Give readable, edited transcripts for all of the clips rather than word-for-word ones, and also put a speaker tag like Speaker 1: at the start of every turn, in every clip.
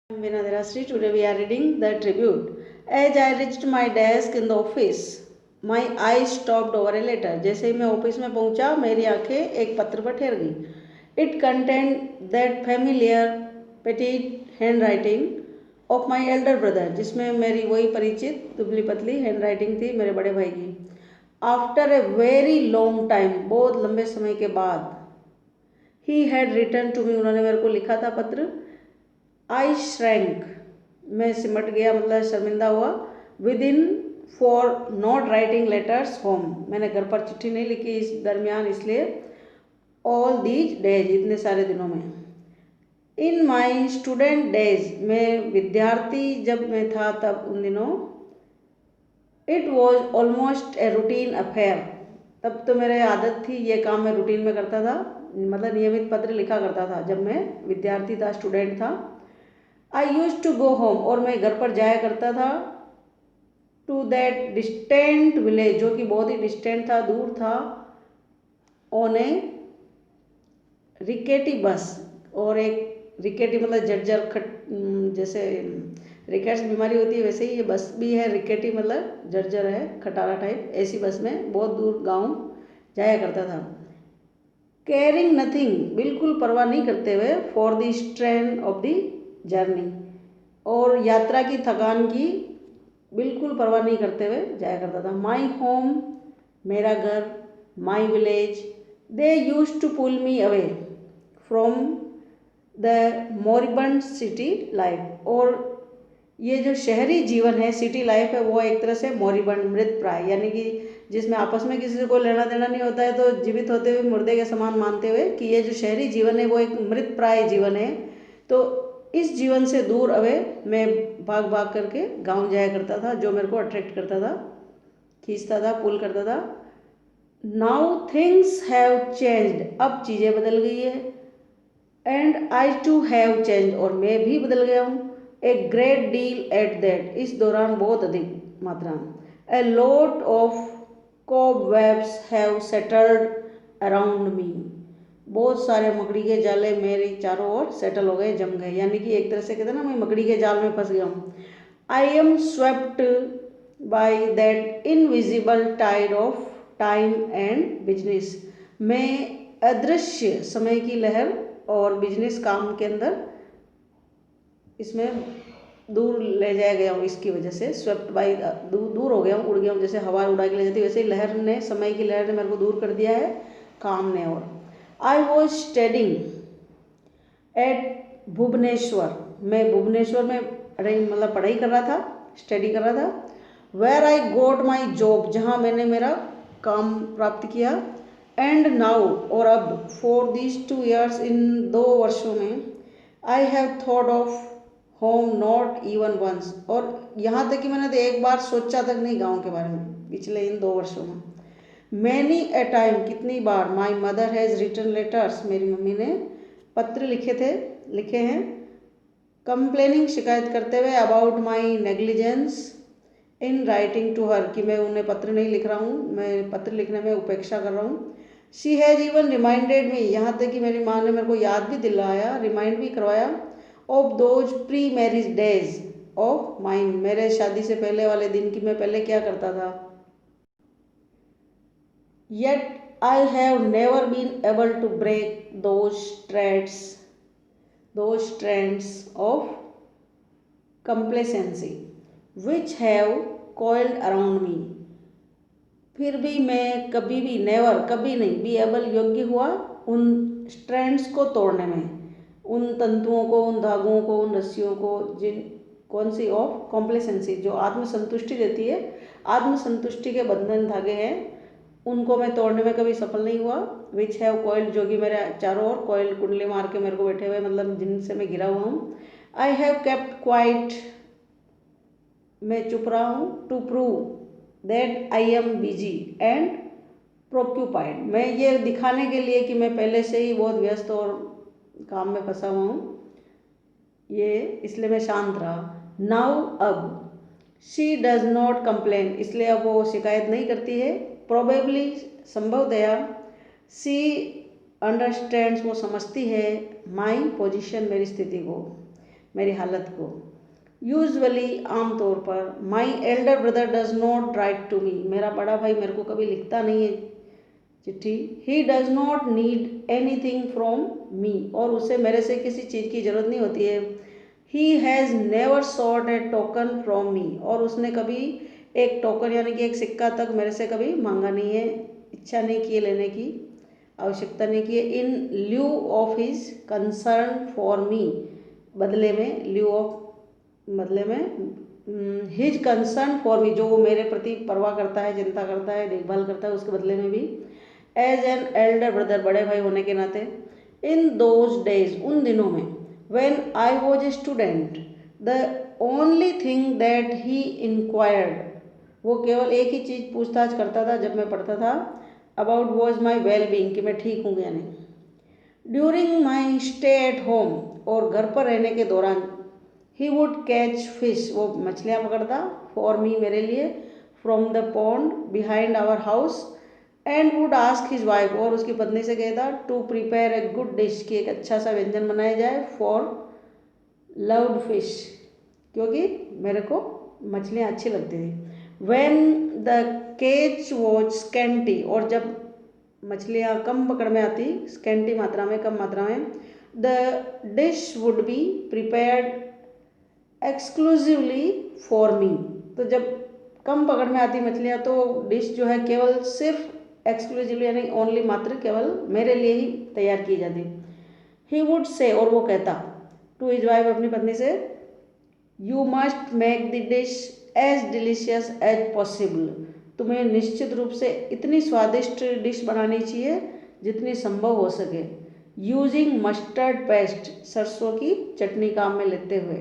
Speaker 1: Veena Derasri. Today we are reading the tribute. As I reached my desk in the office, my eyes stopped over a letter. जैसे ही मैं office में पहुंचा, मेरी आंखें एक पत्र पर ठहर गई। It contained that familiar petite handwriting of my elder brother, जिसमें मेरी वही परिचित दुबली पतली हैंडराइटिंग थी मेरे बड़े भाई की। After a very long time, बहुत लंबे समय के बाद, he had written to me, उन्होंने मेरे को लिखा था पत्र। आई श्रैंक, मैं सिमट गया, मतलब शर्मिंदा हुआ। With in for not writing letters home, मैंने घर पर चिट्ठी नहीं लिखी इस दरमियान, इसलिए ऑल दीज डेज, इतने सारे दिनों में। इन माई स्टूडेंट डेज, मैं विद्यार्थी जब मैं था तब उन दिनों। It was almost a routine affair, तब तो मेरे आदत थी, ये काम मैं रूटीन में करता था, मतलब नियमित पत्र लिखा करता था जब मैं विद्यार्थी था, स्टूडेंट था। आई यूज टू गो होम, और मैं घर पर जाया करता था। टू दैट डिस्टेंट विलेज, जो कि बहुत ही डिस्टेंट था, दूर था। ऑन ए रिकेटी बस, और एक रिकेटी मतलब जर्जर जैसे रिकेट्स बीमारी होती है वैसे ही ये बस भी है, रिकेटी मतलब जर्जर है, खटारा टाइप। ऐसी बस में बहुत दूर गांव जाया करता था। केयरिंग नथिंग, बिल्कुल परवाह नहीं करते हुए, for the strain of the journey, और यात्रा की थकान की बिल्कुल परवाह नहीं करते हुए जाया करता था। माई होम, मेरा घर, my village, they use to pull me away from the moribund city life, और ये जो शहरी जीवन है, सिटी लाइफ है, वो एक तरह से मोरिबंड, मृत प्राय, यानी कि जिसमें आपस में किसी से कोई लेना देना नहीं होता है, तो जीवित होते हुए मुर्दे के समान मानते हुए कि ये जो शहरी जीवन है वो एक मृत प्राय जीवन है। तो इस जीवन से दूर अवे मैं भाग भाग करके गांव जाया करता था, जो मेरे को अट्रैक्ट करता था, खींचता था, पुल करता था। नाउ थिंग्स हैव चेंज्ड, अब चीज़ें बदल गई है। And I to have change, और मैं भी बदल गया हूँ। A great deal at that, इस दौरान बहुत अधिक मात्रा में। A lot of cobwebs have settled around me, बहुत सारे मकड़ी के जाले मेरे चारों ओर सेटल हो गए, जम गए, यानी कि एक तरह से कहते हैं ना, मैं मकड़ी के जाल में फंस गया हूँ। I am swept by that invisible tide of time and business, मैं अदृश्य समय की लहर और बिजनेस काम के अंदर इसमें दूर ले जाया गया हूँ, इसकी वजह से स्वेप्ट बाय, दूर हो गया हूँ, उड़ गया हूँ, जैसे हवा उड़ा के ले जाती है वैसे ही लहर ने, समय की लहर ने मेरे को दूर कर दिया है काम ने। और I was studying at Bhubaneswar, मैं भुवनेश्वर में मतलब पढ़ाई कर रहा था, स्टडी कर रहा था। Where I goat my job, जहाँ मैंने मेरा काम प्राप्त किया। एंड नाउ, और अब, फॉर दीज 2 years, इन 2 वर्षों में, I have thought of home not even once, और यहाँ तक कि मैंने तो एक बार सोचा तक नहीं गाँव के बारे में पिछले इन 2 वर्षों में। मैनी ए टाइम, कितनी बार, my mother has written letters, मेरी मम्मी ने पत्र लिखे हैं। कंप्लेनिंग, शिकायत करते हुए, about my negligence in writing to her, कि मैं उन्हें पत्र नहीं लिख रहा हूँ, मैं पत्र लिखने में उपेक्षा कर रहा हूँ। She has even reminded me, यहाँ तक कि मेरी माँ ने मेरे को याद भी दिलाया, रिमाइंड भी करवाया, of those pre marriage days of mine, मेरे शादी से पहले वाले दिन की मैं पहले क्या करता था। Yet I have never been able to break those strands of complacency which have coiled around me, फिर भी मैं कभी भी, नेवर, कभी नहीं, बी एबल, योग्य हुआ उन स्ट्रैंड्स को तोड़ने में, उन तंतुओं को, उन धागों को, उन रस्सियों को, जिन, कौन सी, ऑफ कॉम्प्लेसेंसी, जो आत्मसंतुष्टि देती है, आत्मसंतुष्टि के बंधन धागे हैं, उनको मैं तोड़ने में कभी सफल नहीं हुआ। विच हैव कॉइल्ड, जो कि मेरे चारों ओर कॉइल, कुंडली मार के मेरे को बैठे हुए, मतलब जिनसे मैं घिरा हुआ हूँ। आई हैव केप्ट क्वाइट, मैं चुप रहा हूँ। To prove that I am busy and preoccupied, मैं ये दिखाने के लिए कि मैं पहले से ही बहुत व्यस्त और काम में फंसा हुआ हूँ, ये इसलिए मैं शांत रहा। नाउ, अब, शी डज नॉट कंप्लेन, इसलिए अब वो शिकायत नहीं करती है। प्रोबेबली, संभवतया, सी अंडरस्टैंड्स, वो समझती है, माई पोजिशन, मेरी स्थिति को, मेरी हालत को। यूजुअली आमतौर पर my elder brother does not write to me, मेरा बड़ा भाई मेरे को कभी लिखता नहीं है चिट्ठी। He does not need any thing from me, और उसे मेरे से किसी चीज़ की ज़रूरत नहीं होती है। He has never sought a token from me, और उसने कभी एक टोकन यानी कि एक सिक्का तक मेरे से कभी मांगा नहीं है, इच्छा नहीं की लेने की, आवश्यकता नहीं की है। In lieu of his concern for me, बदले में, ल्यू ऑफ बदले में, हिज कंसर्न फॉर मी, जो वो मेरे प्रति परवाह करता है, चिंता करता है, देखभाल करता है, उसके बदले में भी। एज एन एल्डर ब्रदर, बड़े भाई होने के नाते। इन दोज डेज, उन दिनों में, when I was a student, the only thing that he inquired, वो केवल एक ही चीज़ पूछताछ करता था जब मैं पढ़ता था, about was my well being, कि मैं ठीक हूँ या नहीं। During my stay at home, और घर पर रहने के दौरान, ही वुड कैच फिश, वो मछलियाँ पकड़ता, फॉर मी, मेरे लिए, from the pond behind our house, and would ask his wife, और उसकी पत्नी से कहता, to prepare a good dish, कि एक अच्छा सा व्यंजन बनाया जाए, फॉर लव्ड फिश, क्योंकि मेरे को मछलियाँ अच्छी लगती थी। व्हेन द केच वॉज स्कैंटी, और जब मछलियाँ कम पकड़ में आती, स्कैंटी मात्रा में, कम मात्रा में, the dish would be prepared exclusively for me, तो जब कम पकड़ में आती मछलियाँ तो डिश जो है केवल सिर्फ एक्सक्लूसिवली यानी ओनली, मात्र केवल मेरे लिए ही तैयार की जाती। ही वुड से, और वो कहता, टू हिज वाइफ, अपनी पत्नी से, you must make the dish as delicious as possible, तुम्हें निश्चित रूप से इतनी स्वादिष्ट डिश बनानी चाहिए जितनी संभव हो सके। यूजिंग मस्टर्ड पेस्ट, सरसों की चटनी काम में लेते हुए,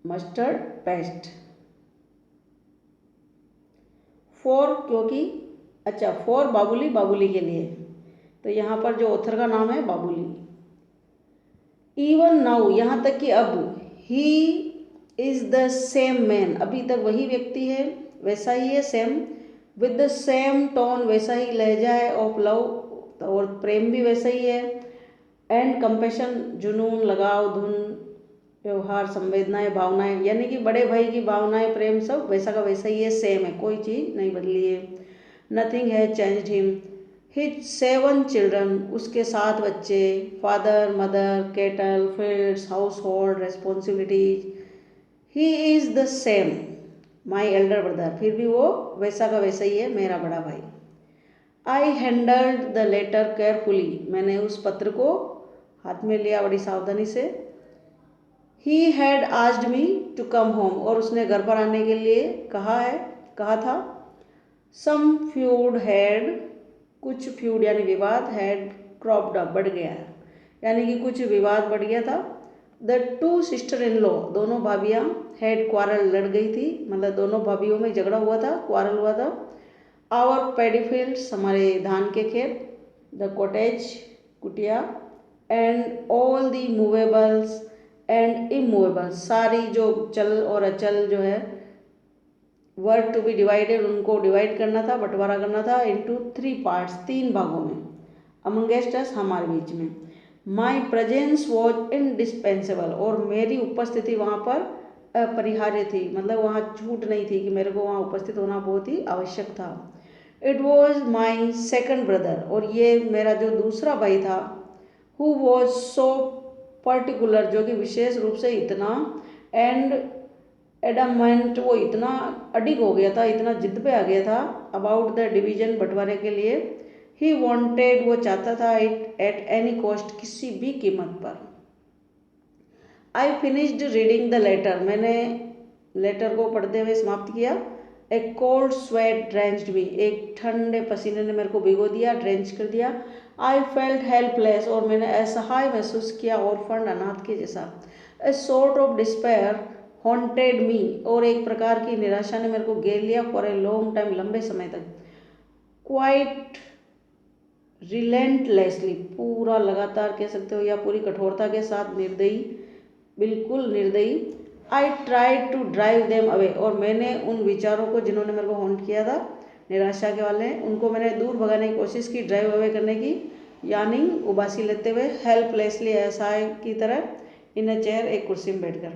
Speaker 1: मस्टर्ड पेस्ट। फॉर, क्योंकि, अच्छा, फॉर बाबुली, बाबुली के लिए, तो यहाँ पर जो ऑथर का नाम है बाबुली। इवन नाउ, यहाँ तक कि अब, he is the same man, अभी तक वही व्यक्ति है, वैसा ही है, same, with the same tone, वैसा ही लहजा है, ऑफ लव, और प्रेम भी वैसा ही है, एंड कंपैशन, जुनून, लगाव, धुन, व्यवहार, संवेदनाएं, भावनाएं, यानी कि बड़े भाई की भावनाएं, प्रेम, सब वैसा का वैसा ही है, सेम है, कोई चीज़ नहीं बदली है। Nothing has changed him. His 7 children, उसके 7 बच्चे, father, mother, cattle, fields, house hold responsibilities, he is the same my elder brother, फिर भी वो वैसा का वैसा ही है, मेरा बड़ा भाई। आई हैंडल्ड द लेटर केयरफुली, मैंने उस पत्र को हाथ में लिया बड़ी सावधानी से। He had asked me to come home, और उसने घर पर आने के लिए कहा था। सम फ्यूड हैड, कुछ फ्यूड यानी विवाद, हैड क्रॉप्ड अप, बढ़ गया, यानी कि कुछ विवाद बढ़ गया था। द 2 सिस्टर इन लॉ, दोनों भाभियाँ, हैड क्वारल, लड़ गई थी, मतलब दोनों भाभियों में झगड़ा हुआ था, क्वारल हुआ था। आवर पैडी फील्ड्स, हमारे धान के खेत, द कॉटेज, कुटिया, एंड ऑल दी मूवेबल्स एंड इमूवेबल्स, सारी जो चल और अचल जो है, वर्ड टू बी डिवाइडेड, उनको डिवाइड करना था, बंटवारा करना था, इनटू 3 पार्ट्स, 3 भागों में, अमंगेस्ट अस, हमारे बीच में। माई प्रेजेंस वॉज इंडिस्पेंसेबल, और मेरी उपस्थिति वहाँ पर अपरिहार्य थी, मतलब वहाँ छूट नहीं थी, कि मेरे को वहाँ उपस्थित होना बहुत ही आवश्यक था। It was my second brother, और ये मेरा जो दूसरा भाई था, हु वॉज सो पर्टिकुलर, जो कि विशेष रूप से इतना, एंड एडमेंट, वो इतना अडिग हो गया था, इतना जिद पे आ गया था, अबाउट द डिवीजन, बंटवारे के लिए। ही वॉन्टेड, वो चाहता था, इट एट एनी कॉस्ट, किसी भी कीमत पर। I finished reading the letter, मैंने लेटर को पढ़ते हुए समाप्त किया। A cold sweat drenched me, एक ठंडे पसीने ने मेरे को भिगो दिया, ड्रेंच कर दिया। आई फेल्ट हेल्पलेस, और मैंने असहाय महसूस किया, ऑर्फन, अनाथ के जैसा। A sort of despair haunted me, और एक प्रकार की निराशा ने मेरे को घेर लिया, फॉर ए लॉन्ग टाइम, लंबे समय तक। क्वाइट रिलेंटलेसली, पूरा लगातार कह सकते हो, या पूरी कठोरता के साथ, निर्दयी, बिल्कुल निर्दयी। I tried to drive them away, और मैंने उन विचारों को जिन्होंने मेरे को हॉन्ट किया था, निराशा के वाले, उनको मैंने दूर भगाने की कोशिश की, ड्राइव अवे करने की। यानी उबासी लेते हुए, हेल्पलेसली असहाय की तरह, इन अ चेयर एक कुर्सी में बैठकर।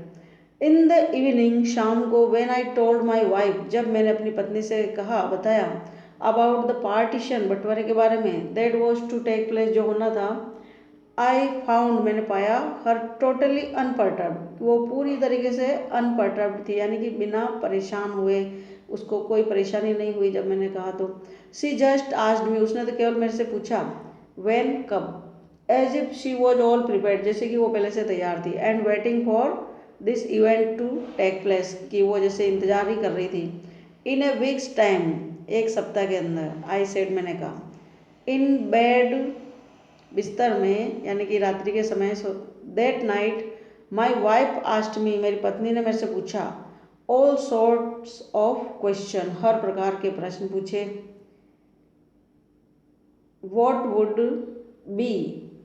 Speaker 1: इन द इवनिंग शाम को, when I told my wife जब मैंने अपनी पत्नी से कहा बताया, अबाउट द पार्टीशन बंटवारे के बारे में, that was to take place जो होना था, आई फाउंड मैंने पाया, हर टोटली अनपर्टर्ब्ड वो पूरी तरीके से अनपर्टर्ब्ड थी, यानी कि बिना परेशान हुए, उसको कोई परेशानी नहीं हुई जब मैंने कहा तो। सी जस्ट आस्क्ड मी उसने तो केवल मेरे से पूछा, व्हेन कब, as if she was all prepared जैसे कि वो पहले से तैयार थी, and waiting for this event to take place कि वो जैसे इंतजार ही कर रही थी। इन ए वीक्स टाइम एक सप्ताह के अंदर, आई सेड मैंने कहा, इन बेड बिस्तर में यानी कि रात्रि के समय, so that night my wife asked me मेरी पत्नी ने मेरे से पूछा, ऑल सॉर्ट्स ऑफ क्वेश्चन हर प्रकार के प्रश्न पूछे। What would be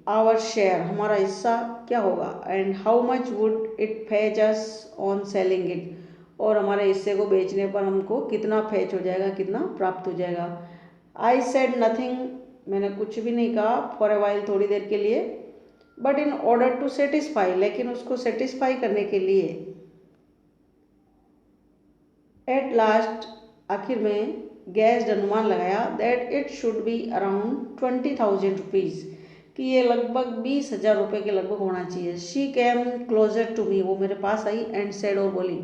Speaker 1: our share हमारा हिस्सा क्या होगा, and how much would it fetch us on selling it और हमारे हिस्से को बेचने पर हमको कितना फेच हो जाएगा, कितना प्राप्त हो जाएगा। आई सेड नथिंग मैंने कुछ भी नहीं कहा, फॉर ए वाइल थोड़ी देर के लिए, but in order to satisfy लेकिन उसको सेटिस्फाई करने के लिए, एट लास्ट आखिर में गैस्ड अनुमान लगाया, that it should be around 20,000 rupees कि ये लगभग 20,000 रुपये के लगभग होना चाहिए। She came closer to me वो मेरे पास आई, एंड सेड और बोली,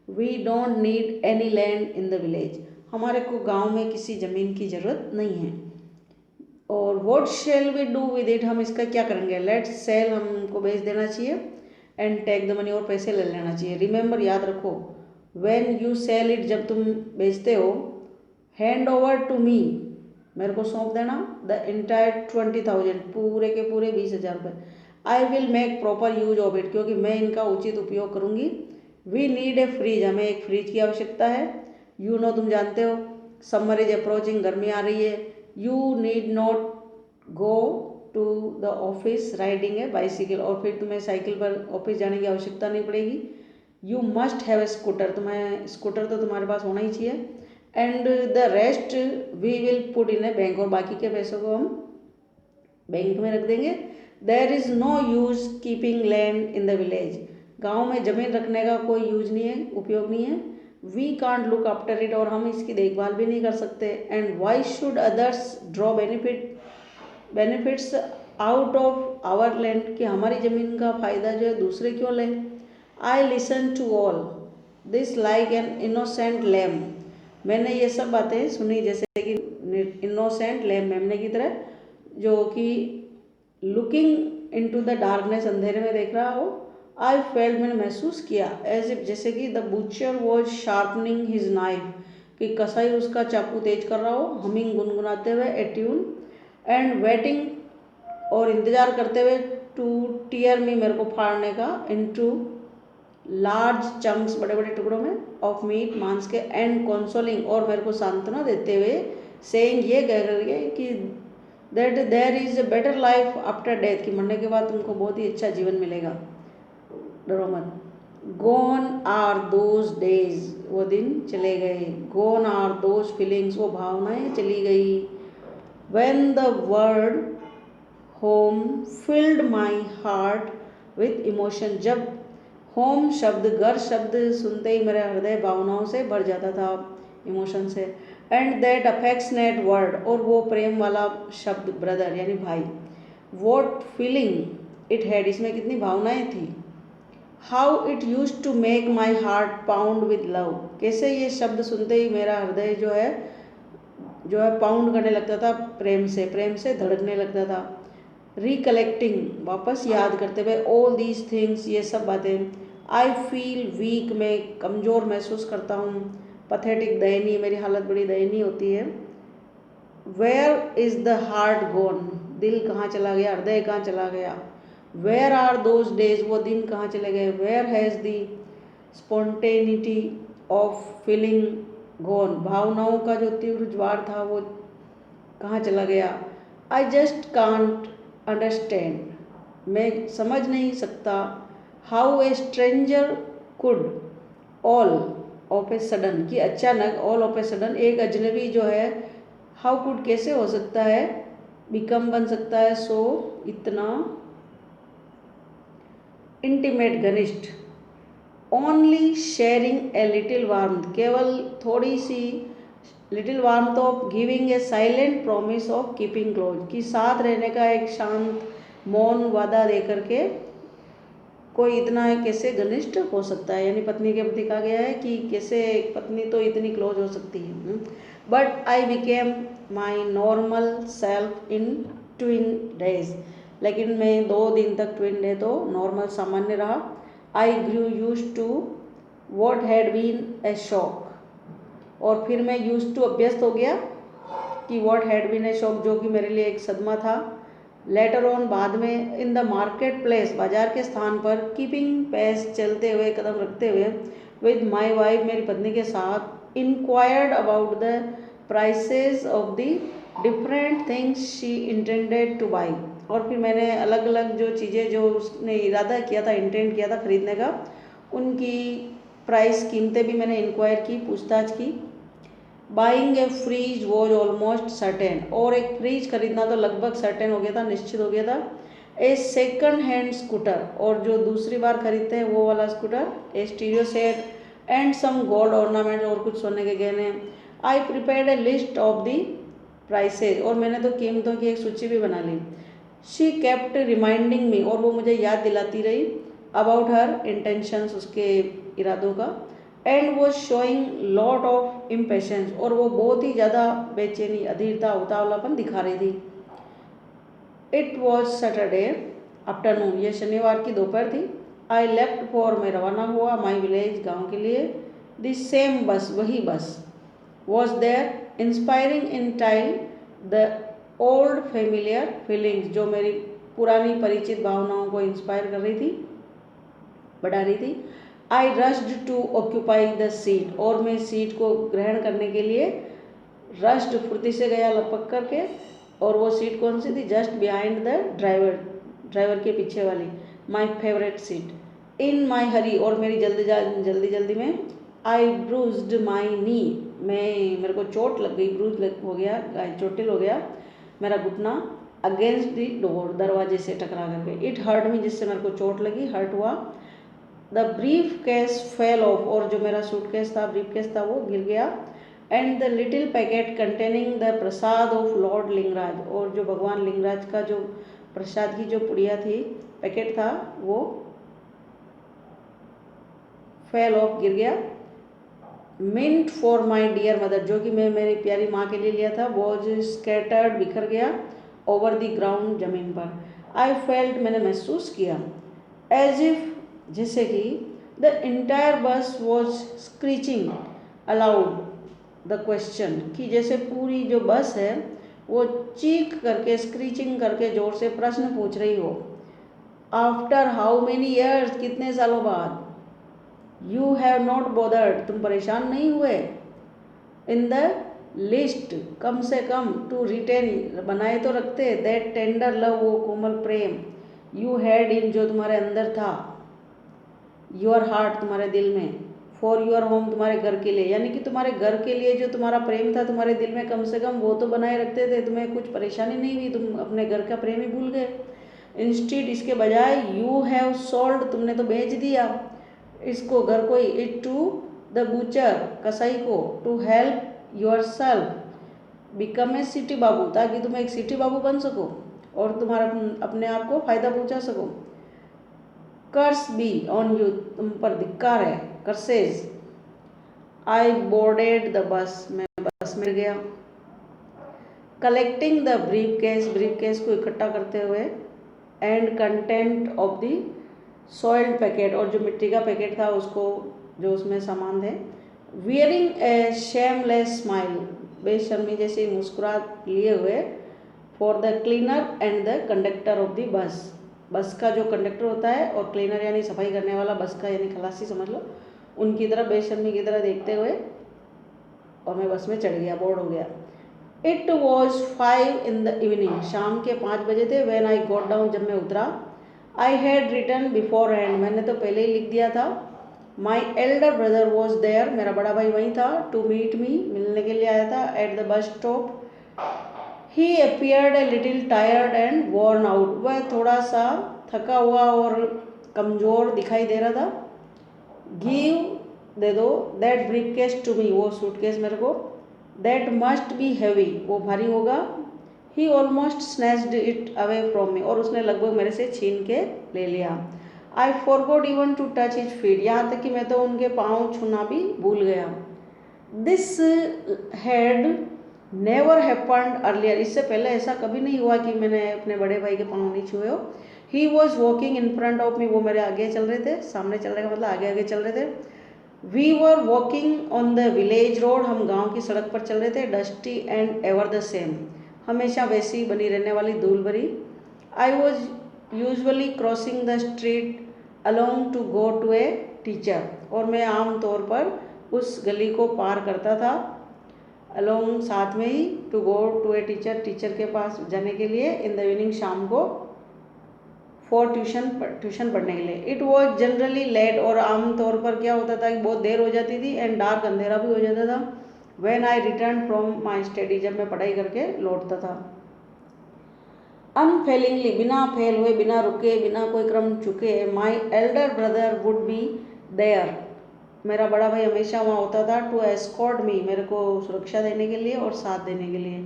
Speaker 1: we don't need any land in the village हमारे को गांव में किसी ज़मीन की ज़रूरत नहीं है। और what shall we do with it हम इसका क्या करेंगे, लेट्स सेल हमको बेच देना चाहिए, एंड टेक द मनी और पैसे ले लेना चाहिए। रिमेंबर याद रखो, व्हेन यू सेल इट जब तुम बेचते हो, हैंड ओवर टू मी मेरे को सौंप देना, द इंटायर 20,000 पूरे के पूरे 20,000 रुपये। I will make proper use of it क्योंकि मैं इनका उचित उपयोग करूँगी। वी नीड ए फ्रिज हमें एक फ्रिज की आवश्यकता है। यू नो तुम जानते हो, समर इज अप्रोचिंग गर्मी आ रही है। You need not go to the office riding a bicycle और फिर तुम्हें साइकिल पर ऑफिस जाने की आवश्यकता नहीं पड़ेगी। You must have a scooter तुम्हें स्कूटर तो तुम्हारे पास होना ही चाहिए। And the rest we will put in a bank और बाकी के पैसों को हम बैंक में रख देंगे। There is no use keeping land in the village गाँव में ज़मीन रखने का कोई यूज नहीं है, उपयोग नहीं है। We can't look after it और हम इसकी देखभाल भी नहीं कर सकते। And why should others draw benefits out of our land कि हमारी ज़मीन का फ़ायदा जो है दूसरे क्यों लें। I listen to all this like an innocent lamb मैंने ये सब बातें सुनी जैसे कि इनोसेंट लैम मेमने की तरह जो कि लुकिंग इनटू द डार्कनेस अंधेरे में देख रहा हो। आई फेल्ट मैंने महसूस किया एज इफ जैसे कि the butcher was sharpening his knife कि कसाई उसका चाकू तेज कर रहा हो। हमिंग गुनगुनाते हुए ए ट्यून एंड वेटिंग और इंतज़ार करते हुए टू टीयर मी मेरे को फाड़ने का इनटू लार्ज चंक्स बड़े बड़े टुकड़ों में ऑफ मीट मांस के एंड कंसोलिंग और मेरे को सांत्वना देते हुए सेइंग ये कह करके कि that there is a better life after death कि मरने के बाद तुमको बहुत ही अच्छा जीवन मिलेगा, डरो मत। गोन आर दोज डेज वो दिन चले गए। गोन आर दोज फीलिंग्स वो भावनाएं चली गई। When the word home field my heart with emotion जब होम शब्द घर शब्द सुनते ही मेरा हृदय भावनाओं से भर जाता था, इमोशन से। एंड दैट अफेक्शनेट वर्ड और वो प्रेम वाला शब्द ब्रदर यानी भाई। वॉट फीलिंग इट हैड इसमें कितनी भावनाएं थी। How it used to make my heart pound with love कैसे ये शब्द सुनते ही मेरा हृदय जो है पाउंड करने लगता था, प्रेम से धड़कने लगता था। रिकलेक्टिंग वापस याद करते हुए ऑल दीज थिंग्स ये सब बातें। आई फील वीक मैं कमज़ोर महसूस करता हूँ। पथेटिक दयनीय मेरी हालत बड़ी दयनीय होती है। वेयर इज़ द हार्ट गोन दिल कहाँ चला गया, हृदय कहाँ चला गया। वेयर आर दोज डेज वो दिन कहाँ चले गए। Where has the spontaneity of feeling gone भावनाओं का जो तीव्र ज्वार था वो कहाँ चला गया। आई जस्ट कांट अंडरस्टैंड मैं समझ नहीं सकता। How a stranger could all of a sudden कि अचानक ऑल ऑफ ए सडन एक अजनबी जो है हाउ कुड कैसे हो सकता है बिकम बन सकता है सो, इतना, इंटीमेट घनिष्ठ, only sharing a little warmth, केवल थोड़ी सी, little warmth of giving a silent promise of keeping close, कि साथ रहने का एक शांत मौन वादा दे करके कोई इतना कैसे घनिष्ठ हो सकता है। यानी पत्नी के प्रति कहा गया है कि कैसे एक पत्नी तो इतनी क्लोज हो सकती है। But I became my normal self in twin days, लेकिन मैं 2 दिन तक, ट्विन डे तो नॉर्मल सामान्य रहा। I grew use to what had been a shock, और फिर मैं यूज टू अभ्यस्त हो गया कि what had been a shock, जो कि मेरे लिए एक सदमा था। लेटर ऑन, बाद में, इन द मार्केट प्लेस, बाजार के स्थान पर, कीपिंग पेस, चलते हुए, कदम रखते हुए, विद माई वाइफ, मेरी पत्नी के साथ, inquired about the prices of the different things she intended two by, और फिर मैंने अलग अलग जो चीज़ें जो उसने इरादा किया था, इंटेंड किया था खरीदने का, उनकी प्राइस, कीमतें भी मैंने इंक्वायर की, पूछताछ की। Buying a fridge was almost certain, और एक फ्रीज खरीदना तो लगभग सर्टेन हो गया था, निश्चित हो गया था। ए सेकंड हैंड स्कूटर, और जो दूसरी बार खरीदते हैं वो वाला scooter. A stereo set and some gold ornament, और कुछ सोने के गहने। I prepared a list of the prices, और मैंने तो कीमतों की एक सूची भी बना ली। शी केप्ट रिमाइंडिंग मी, और वो मुझे याद दिलाती रही, अबाउट हर इंटेंशंस, उसके इरादों का। एंड वो शोइंग लॉट ऑफ इम्पेशेंस, और वो बहुत ही ज़्यादा बेचैनी, अधीरता, उतावलापन दिखा रही थी। इट वॉज सैटरडे आफ्टरनून, ये शनिवार की दोपहर थी। आई लेफ्ट फॉर, मैं रवाना हुआ, माई विलेज, गाँव के लिए। द सेम बस, वही bus, was there, inspiring in tile the old familiar feelings, जो मेरी पुरानी परिचित भावनाओं को इंस्पायर कर रही थी, बढ़ा रही थी। I rushed to occupy the seat, और मैं सीट को ग्रहण करने के लिए रश्ड, फुर्ती से गया, लपक करके। और वो सीट कौन सी थी? Just behind the driver, driver के पीछे वाली, माई फेवरेट सीट। इन माई हरी, और मेरी जल्दी जल्दी में। आई ब्रूज्ड माई नी, मेरे को चोट लग गई, ब्रूज हो गया, चोटिल हो गया मेरा घुटना। अगेंस्ट द डोर, दरवाजे से टकरा करके। इट हर्ट मी, जिससे मेरे को चोट लगी, हर्ट हुआ। The brief case fell off, और जो मेरा सूटकेस था, ब्रीफ केस था, वो गिर गया। And the little packet containing the Prasad of Lord Lingaraj, और जो भगवान लिंगराज का जो प्रसाद की जो पुड़िया थी, पैकेट था, वो फेल ऑफ, गिर गया। Meant for my dear mother, जो कि मैं मेरी प्यारी माँ के लिए लिया था, वॉज स्कैटर्ड, बिखर गया, ओवर द ग्राउंड, जमीन पर। आई फेल्ट, मैंने महसूस किया, एज इफ, जैसे कि, द इंटायर बस was screeching allowed the question, कि जैसे पूरी जो बस है वो चीख करके, स्क्रीचिंग करके जोर से प्रश्न पूछ रही हो। आफ्टर हाउ मेनी ईयर्स, कितने सालों बाद। यू हैव नॉट बोदर्ड, तुम परेशान नहीं हुए। इन द लिस्ट, कम से कम, टू रिटेन, बनाए तो रखते, दैट टेंडर लव, वो कोमल प्रेम, यू हैड इन, जो तुम्हारे अंदर था, योर हार्ट, तुम्हारे दिल में, फॉर योर होम, तुम्हारे घर के लिए, यानी कि तुम्हारे घर के लिए जो तुम्हारा प्रेम था तुम्हारे दिल में, कम से कम वो तो बनाए रखते थे, तुम्हें कुछ परेशानी नहीं हुई, तुम अपने घर का प्रेम ही भूल गए। इंस्टीड, इसके बजाय, यू हैव सोल्ड, तुमने तो बेच दिया इसको, घर को, इट टू द बूचर, कसाई को, to help yourself become a city babu, ताकि तुम एक सिटी बाबू बन सको और तुम्हारा अपने आप को फायदा पहुंचा सको। कर्स बी ऑन यू, तुम पर धिक्कार है, curses. I boarded the bus, मैं बस में गया। कलेक्टिंग द ब्रीफ केस को इकट्ठा करते हुए, and content of the soiled packet, और जो मिट्टी का पैकेट था उसको, जो उसमें सामान थे। वियरिंग ए शेमलेस स्माइल, बेशर्मी जैसी मुस्कुराहट लिए हुए, for the cleaner and the conductor of the bus, बस का जो कंडक्टर होता है और क्लीनर यानी सफाई करने वाला, बस का यानी खलासी समझ लो, उनकी तरफ बेशर्मी की तरह देखते हुए, और मैं बस में चढ़ गया, बोर्ड हो गया। It was 5 in the evening, शाम के 5 बजे थे। व्हेन आई गॉट डाउन, जब मैं उतरा। I had written beforehand, मैंने तो पहले ही लिख दिया था। My elder brother was there, मेरा बड़ा भाई वहीं था। टू मीट मी, मिलने के लिए आया था। At the bus stop, he appeared a little tired and worn out. वह थोड़ा सा थका हुआ और कमज़ोर दिखाई दे रहा था. गिव दे दो दैट ब्रीफकेस टू मी, वो सूटकेस मेरे को. दैट मस्ट बी हैवी, वो भारी होगा. He almost snatched it away from me, और उसने लगभग मेरे से छीन के ले लिया. I forgot even to touch his feet, यहाँ तक कि मैं तो उनके पाँव छूना भी भूल गया. This had never happened earlier, इससे पहले ऐसा कभी नहीं हुआ कि मैंने अपने बड़े भाई के पाँव नहीं छुए हो. He was walking in front of me, वो मेरे आगे चल रहे थे. सामने चल रहे का मतलब आगे आगे चल रहे थे. We were walking on the village road, हम गांव की सड़क पर चल रहे थे. Dusty and ever the same, हमेशा वैसी बनी रहने वाली धूल भरी. I was usually crossing the street along to go to a teacher, और मैं आम तौर पर उस गली को पार करता था अलोंग, साथ में ही, to go to a teacher, teacher के पास जाने के लिए. इन द इवनिंग, शाम को, फॉर ट्यूशन पढ़ने के लिए. इट वॉज जनरली लेट, और आमतौर पर क्या होता था कि बहुत देर हो जाती थी. एंड डार्क, अंधेरा भी हो जाता था. When I return from my study, जब मैं पढ़ाई करके लौटता था. अनफेलिंगली, बिना फेल हुए, बिना रुके, बिना कोई क्रम चुके, my elder brother would be there, मेरा बड़ा भाई हमेशा वहाँ होता था. टू एस्कॉर्ट मी, मेरे को सुरक्षा देने के लिए और साथ देने के लिए.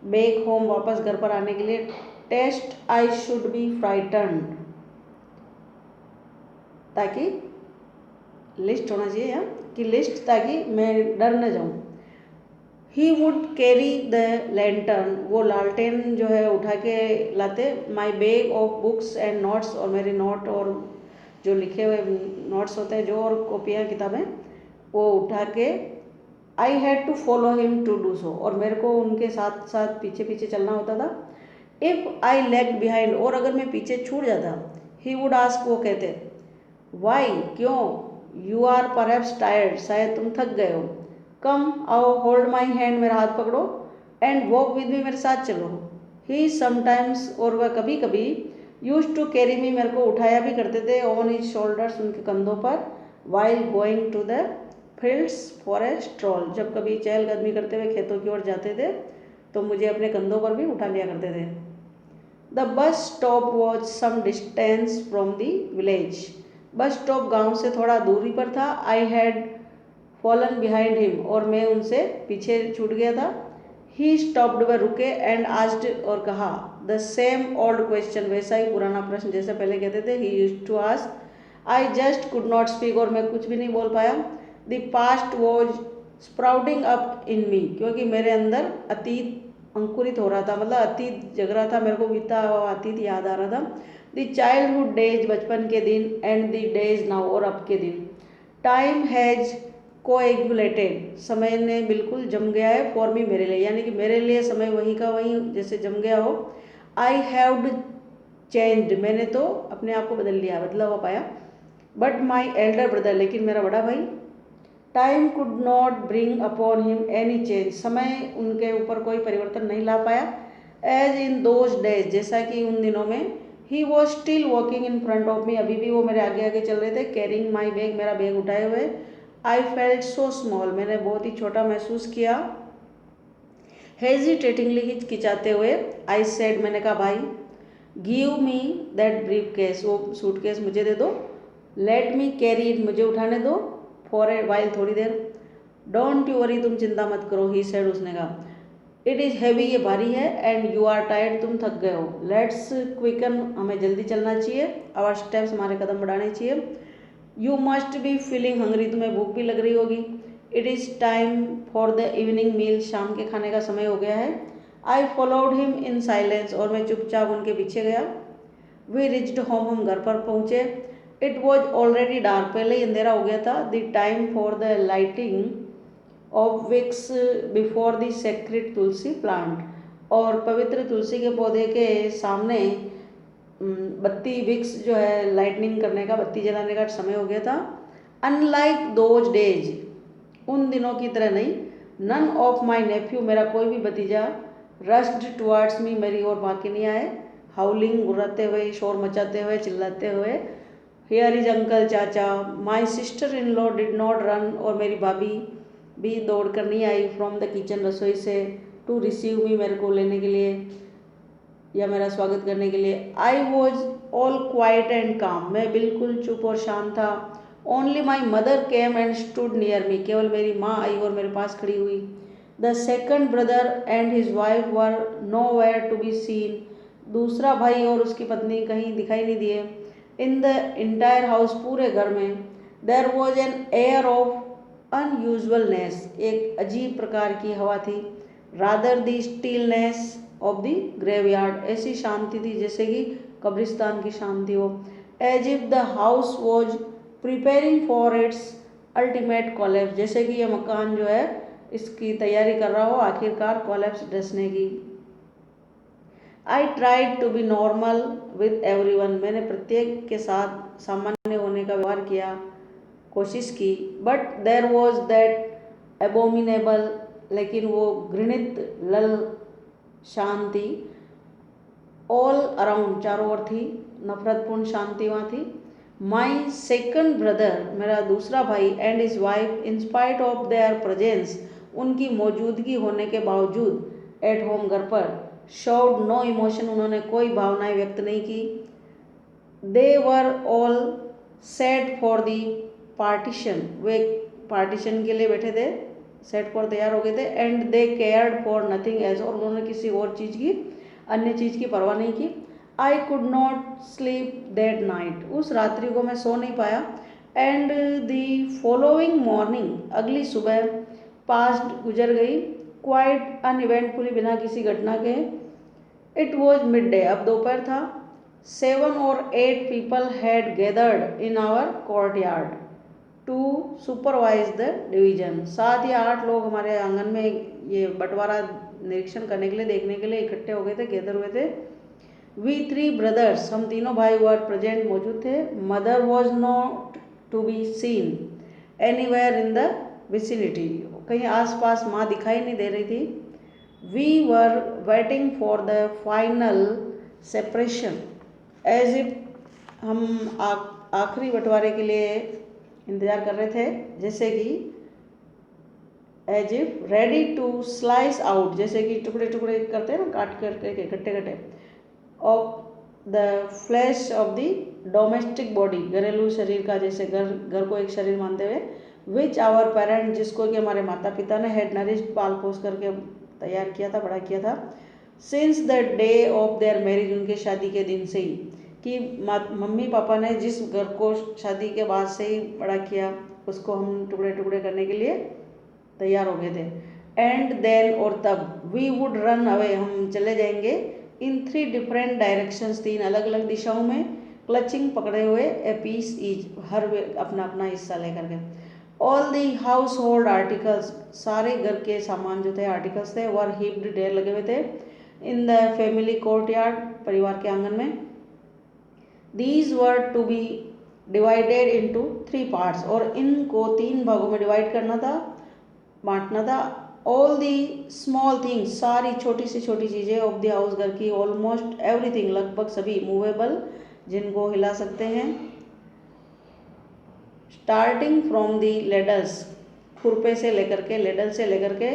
Speaker 1: बैक होम, वापस घर पर आने के लिए. Lest I should be frightened, ताकि लिस्ट होना चाहिए यहाँ कि लिस्ट, ताकि मैं डर न जाऊँ. He would carry the lantern, वो लालटेन जो है उठा के लाते. My bag of books and notes, और मेरे नोट और जो लिखे हुए नोट्स होते हैं जो, और कॉपियाँ किताबें, वो उठा के. I had to follow him to do so, और मेरे को उनके साथ साथ पीछे पीछे चलना होता था. इफ़ आई लेग्ड बिहाइंड, और अगर मैं पीछे छूट जाता. ही वुड आस्क, वो कहते, वाई, क्यों. यू आर परहैप्स टायर्ड, शायद तुम थक गए हो. कम, आओ, होल्ड माई हैंड, मेरा हाथ पकड़ो. एंड वॉक विद मी, मेरे साथ चलो. ही समटाइम्स, और वह कभी कभी, यूज टू कैरी मी, मेरे को उठाया भी करते थे. ऑन हिज शोल्डर्स, उनके कंधों पर. While going to the fields for a stroll, जब कभी चहलकदमी करते हुए खेतों की ओर जाते थे तो मुझे अपने कंधों पर भी उठा लिया करते थे. The bus stop was some distance from the village, bus stop गांव से थोड़ा दूरी पर था. I had fallen behind him, और मैं उनसे पीछे छूट गया था. ही स्टॉप्ड, वह रुके. एंड आस्क्ड, और कहा. द सेम ओल्ड क्वेश्चन, वैसा ही पुराना प्रश्न जैसे पहले कहते थे. He used to ask. I just could not speak, और मैं कुछ भी नहीं बोल पाया. The past was sprouting up in me, क्योंकि मेरे अंदर अतीत अंकुरित हो रहा था, मतलब अतीत जग रहा था. मेरे को बीता हुआ अतीत याद आ रहा था. द चाइल्डहुड डेज, बचपन के दिन. एंड द डेज नाउ, और अब के दिन. टाइम हैज कोएगुलेटेड, समय ने बिल्कुल जम गया है. फॉर मी, मेरे लिए, यानी कि मेरे लिए समय वहीं का वहीं जैसे जम गया हो. आई हैव चेंज्ड, मैंने तो अपने आप को बदल लिया, बदला हुआ पाया. बट माई एल्डर ब्रदर, लेकिन मेरा बड़ा भाई. Time could not bring upon him any change, समय उनके ऊपर कोई परिवर्तन नहीं ला पाया. एज इन दोज डेज, जैसा कि उन दिनों में. He was still walking in front of me, अभी भी वो मेरे आगे आगे चल रहे थे. कैरिंग माई बैग, मेरा बैग उठाए हुए. आई फेल्ट सो स्मॉल, मैंने बहुत ही छोटा महसूस किया. हेजिटेटिंगली, हिचकिचाते हुए. आई सेड, मैंने कहा, भाई. Give me that brief case, वो सूटकेस मुझे दे दो. लेट मी कैरी इट, मुझे उठाने दो. फॉर ए वाइल, थोड़ी देर. डोंट यू वरी, तुम चिंता मत करो. ही सेड, उसने कहा. इट इज़ हैवी, ये भारी है. एंड यू आर टायर्ड, तुम थक गए हो. लेट्स क्विकन, हमें जल्दी चलना चाहिए. आवर स्टेप्स, हमारे कदम बढ़ाने चाहिए. You must be feeling hungry, तुम्हें भूख भी लग रही होगी. It is time for the evening meal, शाम के खाने का समय हो गया है. I followed him in silence, और मैं चुपचाप उनके पीछे गया. वी रिच्ड होम, हम घर पर पहुँचे. इट वॉज ऑलरेडी डार्क, पहले ही अंधेरा हो गया था. The time for the lighting of wicks before the sacred tulsi plant, और पवित्र तुलसी के पौधे के सामने बत्ती, विक्स जो है लाइटनिंग करने का, बत्ती जलाने का समय हो गया था. अनलाइक दोज डेज, उन दिनों की तरह नहीं. नन ऑफ माई नेफ्यू, मेरा कोई भी भतीजा. रश्ड टुवर्ड्स मी, मेरी ओर भाग नहीं आए. हाउलिंग, गुर्राते हुए, शोर मचाते हुए, चिल्लाते हुए. हियर इज अंकल, चाचा. My sister in law did not run, और मेरी भाभी भी दौड़ कर नहीं आई. फ्रॉम द किचन, रसोई से. टू रिसीव मी, मेरे को लेने के लिए या मेरा स्वागत करने के लिए। I was all quiet and calm, मैं बिल्कुल चुप और शांत था। Only my mother came and stood near me, केवल मेरी माँ आई और मेरे पास खड़ी हुई। The second brother and his wife were nowhere to be seen, दूसरा भाई और उसकी पत्नी कहीं दिखाई नहीं दिए। इन द इंटायर हाउस, पूरे घर में। There was an air of unusualness, एक अजीब प्रकार की हवा थी। Rather the stillness of the graveyard, ऐसी शांति थी जैसे कि कब्रिस्तान की शांति हो। As if the house was preparing for its ultimate collapse, जैसे कि यह मकान जो है इसकी तैयारी कर रहा हो आखिरकार कोलैप्स डसने की। I tried to be normal with everyone, मैंने प्रत्येक के साथ सामान्य होने का व्यवहार किया, कोशिश की। But there was that abominable, लेकिन वो घृणित लल शांति ऑल अराउंड, चारों ओर थी, नफरतपूर्ण शांति वहाँ थी। माई सेकंड ब्रदर, मेरा दूसरा भाई, and his wife, in spite of their presence, उनकी मौजूदगी होने के बावजूद, एट होम, घर पर, शोड नो इमोशन, उन्होंने कोई भावनाएं व्यक्त नहीं की। They were all set for the partition, वे पार्टीशन के लिए बैठे थे, सेट फॉर तैयार हो गए थे। And they cared for nothing else, और उन्होंने किसी और चीज़ की, अन्य चीज़ की परवाह नहीं की। I could not sleep that night, उस रात्रि को मैं सो नहीं पाया। एंड दी फॉलोइंग मॉर्निंग, अगली सुबह, पास्ट, गुजर गई, क्वाइट अनइवेंटफुली, बिना किसी घटना के। इट वॉज मिड डे, अब दोपहर था। 7 or 8 people had gathered in our courtyard to supervise the division, 7 या 8 लोग हमारे आंगन में ये बंटवारा निरीक्षण करने के लिए, देखने के लिए इकट्ठे हो गए थे, गैदर हुए थे। वी 3 brothers, हम तीनों भाई वर प्रेजेंट, मौजूद थे। Mother was not to be seen anywhere in the vicinity, कहीं आसपास माँ दिखाई नहीं दे रही थी। We were waiting for the final separation, as if हम आखिरी बंटवारे के लिए इंतज़ार कर रहे थे, जैसे कि as if ready to slice out, जैसे कि टुकड़े टुकड़े करते हैं ना, काट करके इकट्ठे इकट्ठे, of the flash of the domestic body, घरेलू शरीर का, जैसे घर को एक शरीर मानते हुए। विच आवर पेरेंट, जिसको कि हमारे माता पिता ने, हैड नरिश्ड, पाल पोस करके तैयार किया था, बड़ा किया था। Since the day of their marriage, उनके शादी के दिन से ही, कि मम्मी पापा ने जिस घर को शादी के बाद से ही बड़ा किया, उसको हम टुकड़े टुकड़े करने के लिए तैयार हो गए थे। एंड देन, और तब, वी वुड रन अवे, हम चले जाएंगे, इन 3 डिफरेंट डायरेक्शंस, 3 अलग अलग दिशाओं में, क्लचिंग, पकड़े हुए, ए पीस ईच, हर अपना अपना हिस्सा लेकर के। All the house hold articles, सारे घर के सामान जो थे, आर्टिकल्स थे, वर हीप्ड, ढेर लगे हुए थे, इन द फैमिली कोर्टयार्ड, परिवार के आंगन में। These were to be divided into 3 parts, और इनको 3 भागों में डिवाइड करना था, बांटना था। ऑल दी स्मॉल थिंग्स, सारी छोटी से छोटी चीज़ें, ऑफ द हाउस, घर की, ऑलमोस्ट एवरीथिंग, लगभग सभी, मूवेबल, जिनको हिला सकते हैं, स्टार्टिंग फ्रॉम दी लेडल्स, खुरपे से लेकर के, लेडल से लेकर के,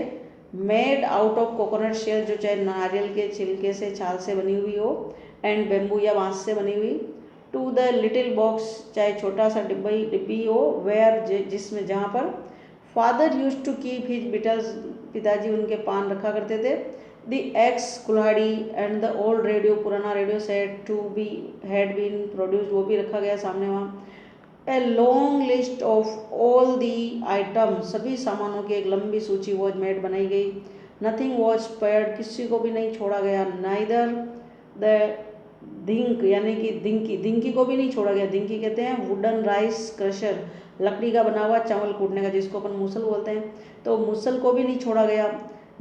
Speaker 1: made out of coconut shell, जो चाहे नारियल के छिलके से, छाल से बनी हुई हो, एंड बेम्बू या बांस से बनी हुई, टू द लिटिल बॉक्स, चाहे छोटा सा डिब्बी हो, वेयर, जिसमें, जहाँ पर father used to keep his betels, पिताजी उनके पान रखा करते थे। द एक्स, कुल्हाड़ी, एंड द ओल्ड रेडियो, पुराना radio set, to be had been produce, वो भी रखा गया सामने वहाँ। A long list of all the item, सभी सामानों की एक लंबी सूची वॉज मेड, बनाई गई। नथिंग वॉज स्पेयर्ड, किसी को भी नहीं छोड़ा गया। नाइदर द धिंक, यानी कि धिंकी को भी नहीं छोड़ा गया। धिंकी कहते हैं वुडन राइस क्रशर, लकड़ी का बना हुआ चावल कूटने का, जिसको अपन मूसल बोलते हैं, तो मूसल को भी नहीं छोड़ा गया।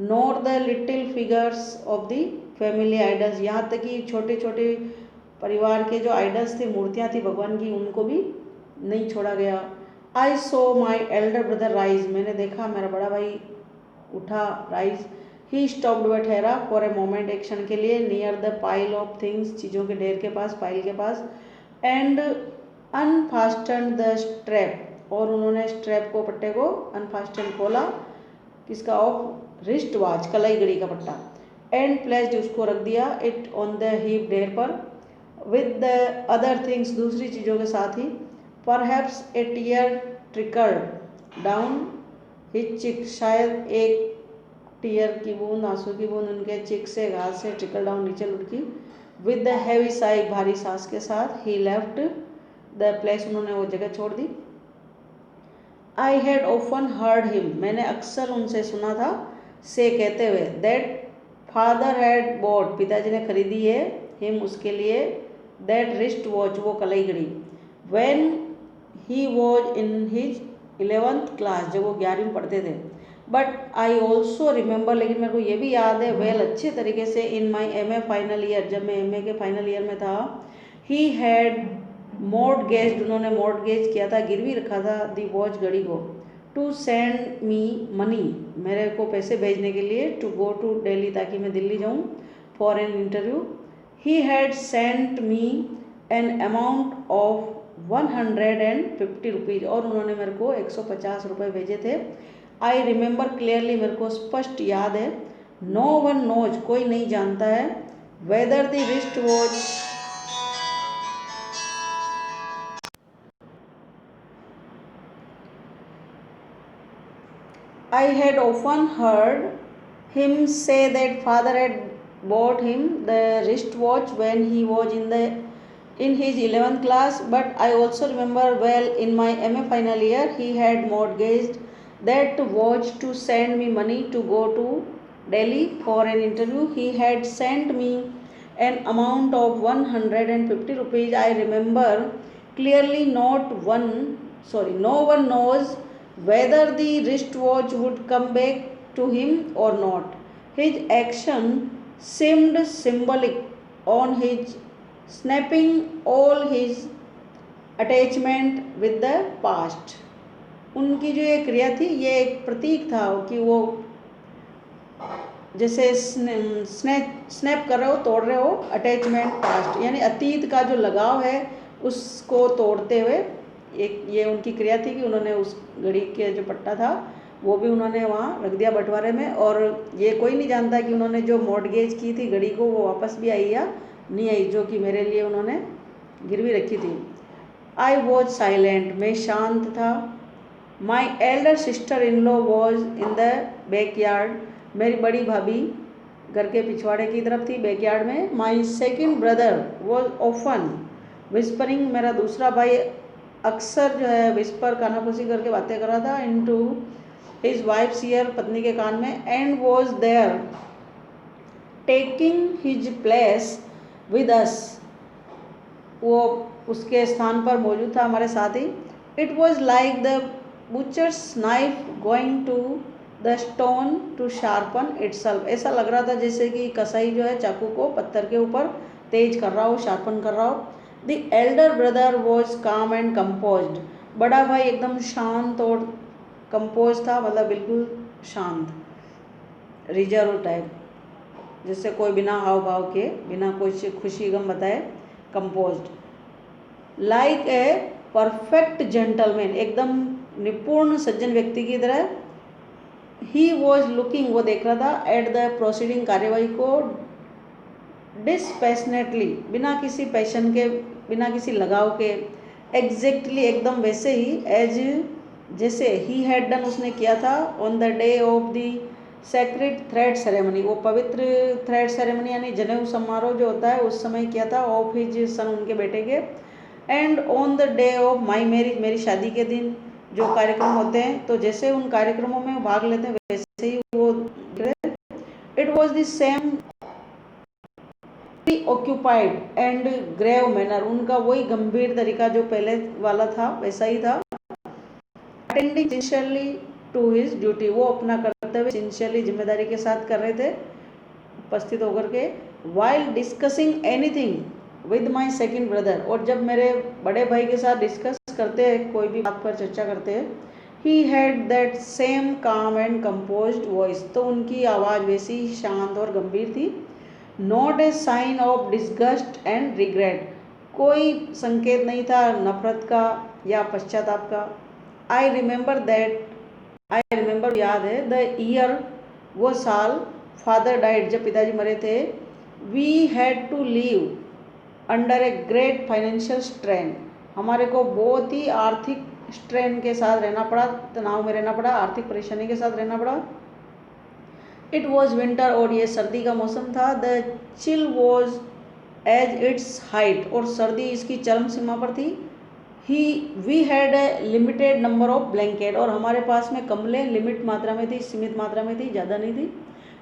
Speaker 1: Nor the little figures of the family idols, यहाँ तक कि छोटे छोटे परिवार के जो आइडल्स थे, मूर्तियाँ थी भगवान की, उनको भी नहीं छोड़ा गया। आई सो माई एल्डर ब्रदर राइज, मैंने देखा मेरा बड़ा भाई उठा, राइज। ही स्टॉप्ड, वह ठहरा, फॉर ए मोमेंट, एक क्षण के लिए, near the pile of things, चीज़ों के ढेर के पास, पाइल के पास। एंड अनफास्टन द स्ट्रैप, और उन्होंने स्ट्रैप को, पट्टे को, अनफास्टन, खोला, किसका, ऑफ रिस्ट वॉच कलाई घड़ी का पट्टा, एंड प्लेस्ड उसको रख दिया इट ऑन द हीप ढेर पर, विद द अदर थिंग्स दूसरी चीज़ों के साथ ही, परहैप्स ए टीयर ट्रिकल्ड डाउन हिज चिक, शायद एक टीयर की बूंद, आंसू की बूंद उनके चिक से घास से ट्रिकल डाउन नीचे लुढ़की, विद द हैवी साई भारी सांस के साथ, ही लेफ्ट द प्लेस उन्होंने वो जगह छोड़ दी। I had often heard him, मैंने अक्सर उनसे सुना था, से कहते हुए, दैट फादर हैड बॉट, पिताजी ने खरीदी है, हिम उसके लिए, दैट रिस्ट वॉच वो कलाई घड़ी, when he was in his 11th class, जब वो 11वीं में पढ़ते थे। बट आई ऑल्सो रिमेंबर, लेकिन मेरे को ये भी याद है वेल अच्छे तरीके से, इन माई MA फाइनल ईयर, जब मैं MA के फाइनल ईयर में था, ही हैड मॉर्टगेज्ड, उन्होंने मॉर्टगेज किया था, गिरवी रखा था, दी वॉच घड़ी को, टू सेंड मी मनी, मेरे को पैसे भेजने के लिए, टू गो टू दिल्ली, ताकि मैं दिल्ली जाऊँ for an interview. He had sent me an amount of 150 rupees, और उन्होंने मेरे को 150 रुपये भेजे थे। आई रिमेंबर क्लियरली, मेरे को स्पष्ट याद है, नो वन नोज, कोई नहीं जानता है, whether the wrist watch, I had often heard him say that father had bought him the wristwatch when he was in his 11th class, but I also remember well in my MA final year he had mortgaged that watch to send me money to go to Delhi for an interview. He had sent me an amount of 150 rupees. I remember clearly, no one knows whether the wristwatch would come back to him or not. His action seemed symbolic on his snapping all his attachment with the past. उनकी जो ये क्रिया थी, ये एक प्रतीक था कि वो जैसे स्नैप कर रहे हो, तोड़ रहे हो, अटैचमेंट पास्ट, यानी अतीत का जो लगाव है उसको तोड़ते हुए एक ये उनकी क्रिया थी कि उन्होंने उस घड़ी के जो पट्टा था वो भी उन्होंने वहाँ रख दिया बंटवारे में, और ये कोई नहीं जानता कि उन्होंने जो मॉर्टगेज की थी घड़ी को वो वापस भी आई या नहीं आई, जो कि मेरे लिए उन्होंने गिरवी रखी थी। आई वॉज साइलेंट, मैं शांत था। My elder sister in law was in the backyard, मेरी बड़ी भाभी घर के पिछवाड़े की तरफ थी, बैकयार्ड में। माई second brother was often whispering, मेरा दूसरा भाई अक्सर जो है विस्पर कानाफूसी करके बातें कर रहा था, इनटू हिज वाइफ्स ईयर, पत्नी के कान में, and was there taking his place with us, वो उसके स्थान पर मौजूद था हमारे साथ ही। It was like the butcher's knife going to the stone to sharpen itself, ऐसा लग रहा था जैसे कि कसाई जो है चाकू को पत्थर के ऊपर तेज कर रहा हो, शार्पन कर रहा हो। द एल्डर ब्रदर वॉज काम एंड कंपोज्ड, बड़ा भाई एकदम शांत और कंपोज था, मतलब बिल्कुल शांत, रिजर्व टाइप, जैसे कोई बिना हाव भाव के, बिना कोई खुशी गम बताए, composed. Like a perfect gentleman, एकदम निपुण सज्जन व्यक्ति की तरह। ही वॉज लुकिंग, वो देख रहा था, एट द प्रोसीडिंग, कार्यवाही को, डिस्पैशनेटली, बिना किसी पैशन के, बिना किसी लगाव के, एग्जैक्टली एकदम वैसे ही, एज जैसे ही हैड डन उसने किया था, on the day of the sacred thread ceremony, वो पवित्र थ्रेड सेरेमनी यानी जनेऊ समारोह जो होता है उस समय किया था, ऑफ हिज सन, उनके बेटे के, and on the day of my marriage, मेरी शादी के दिन जो कार्यक्रम होते हैं, तो जैसे उन कार्यक्रमों में भाग लेते हैं वैसे ही वो, it was the same occupied and grave manner, उनका वही गंभीर तरीका जो पहले वाला था वैसा ही था। Attending sincerely to his duty, वो अपना कर्तव्य सिंसियरली, जिम्मेदारी के साथ कर रहे थे, उपस्थित होकर के। While discussing anything with my second brother, और जब मेरे बड़े भाई के साथ डिस्कस करते हैं, कोई भी बात पर चर्चा करते हैं, he had that same calm and composed voice, तो उनकी आवाज़ वैसी शांत और गंभीर थी। Not a sign of disgust and regret, कोई संकेत नहीं था नफरत का या पश्चाताप का। आई रिमेंबर, याद है, द ईयर वो साल फादर डाइड, जब पिताजी मरे थे, we had to live under a great financial strain, हमारे को बहुत ही आर्थिक स्ट्रेन के साथ रहना पड़ा, तनाव में रहना पड़ा, आर्थिक परेशानी के साथ रहना पड़ा। इट वॉज विंटर, और ये सर्दी का मौसम था। The chill was as its height, और सर्दी इसकी चरम सीमा पर थी। We had a limited number of blanket, और हमारे पास में कंबलें लिमिट मात्रा में थी, सीमित मात्रा में थी, ज़्यादा नहीं थी।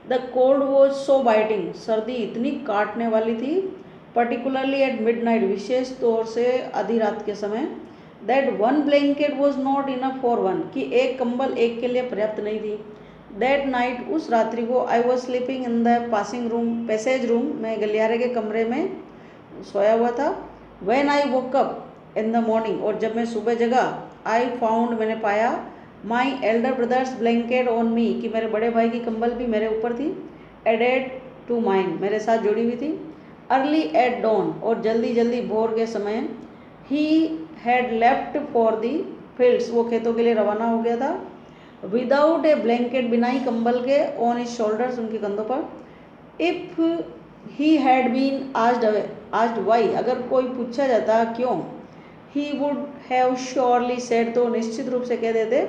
Speaker 1: The cold was so biting, सर्दी इतनी काटने वाली थी, पर्टिकुलरली एट मिडनाइट, विशेष तौर से आधी रात के समय, that one blanket was not enough for one, कि एक कंबल एक के लिए पर्याप्त नहीं थी। दैट नाइट, उस रात्रि को, I was sleeping in the passing room, passage room, मैं गलियारे के कमरे में सोया हुआ था। When I woke up in the morning, और जब मैं सुबह जगा, आई फाउंड, मैंने पाया, my elder brothers blanket on me, कि मेरे बड़े भाई की कंबल भी मेरे ऊपर थी, एडेड टू माइन, मेरे साथ जुड़ी हुई थी। अर्ली एट डॉन, और जल्दी जल्दी भोर के समय, he had left for the fields, वो खेतों के लिए रवाना हो गया था। विदाउट ए ब्लैंकेट, बिना ही कंबल के, ऑन हिज शोल्डर्स, उनके कंधों पर। If he had been asked why, अगर कोई पूछा जाता क्यों, he would have surely said, तो निश्चित रूप से कह देते,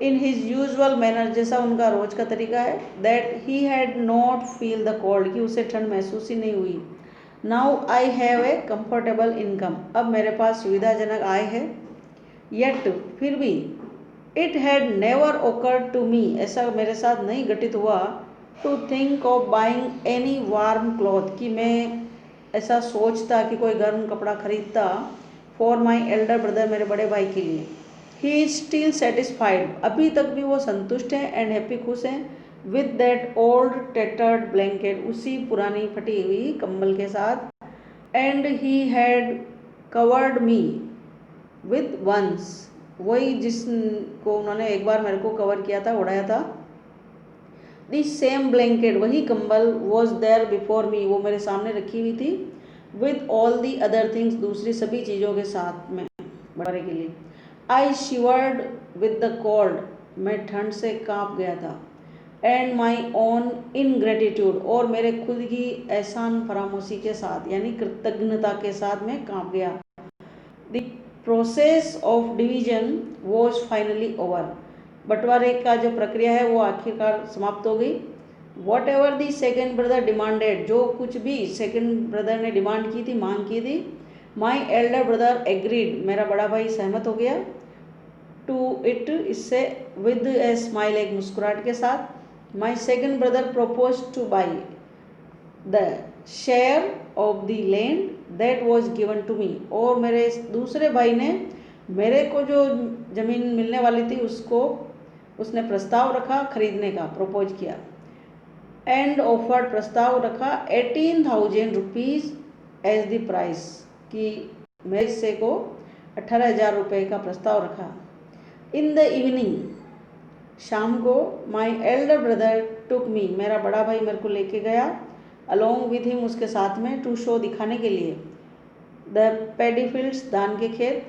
Speaker 1: इन हिज यूजुअल मैनर, जैसा उनका रोज का तरीका है, that he had not feel the cold, कि उसे ठंड महसूस ही नहीं हुई। Now I have a comfortable income, अब मेरे पास सुविधाजनक आय है। येट, फिर भी, it had never occurred to me, ऐसा मेरे साथ नहीं घटित हुआ, to think of buying any warm cloth, कि मैं ऐसा सोचता कि कोई गर्म कपड़ा खरीदता, फॉर माई एल्डर ब्रदर, मेरे बड़े भाई के लिए। ही इज स्टिल सेटिस्फाइड, अभी तक भी वो संतुष्ट हैं, एंड हैप्पी, खुश हैं, with that old tattered blanket, उसी पुरानी फटी हुई कंबल के साथ। And he had covered me with once, वही जिसको उन्होंने एक बार मेरे को कवर किया था, उड़ाया था। द सेम ब्लैंकेट, वही कंबल, वॉज देयर बिफोर मी, वो मेरे सामने रखी हुई थी, with all the other things, दूसरी सभी चीज़ों के साथ में, बड़े के लिए। आई शिवर्ड विद द कोल्ड, मैं ठंड से काँप गया था। एंड माई ओन इनग्रेटिट्यूड, और मेरे खुद की एहसान फरामोशी के साथ, यानी कृतज्ञता के साथ मैं काँप गया। The process of division was finally over, बंटवारे का जो प्रक्रिया है वो आखिरकार समाप्त हो गई। What ever the second brother demanded, जो कुछ भी सेकेंड ब्रदर ने डिमांड की थी, मांग की थी, माई एल्डर ब्रदर एग्रीड, मेरा बड़ा भाई सहमत हो गया, टू इट, इससे, विद ए स्माइल, एक मुस्कुराहट के साथ। My second brother propose to buy the share of the land that was given to me, और मेरे दूसरे भाई ने मेरे को जो ज़मीन मिलने वाली थी उसने प्रस्ताव रखा, खरीदने का प्रपोज किया। एंड ऑफर्ड, प्रस्ताव रखा, 18,000 रुपीज़ एज द प्राइस, कि मैं हिस्से को 18,000 रुपये का प्रस्ताव रखा। इन द इवनिंग, शाम को, माई एल्डर ब्रदर टुक मी, मेरा बड़ा भाई मेरे को लेके गया, अलोंग विथ हिम, उसके साथ में, टू शो, दिखाने के लिए, द पैडी फील्ड्स, धान के खेत,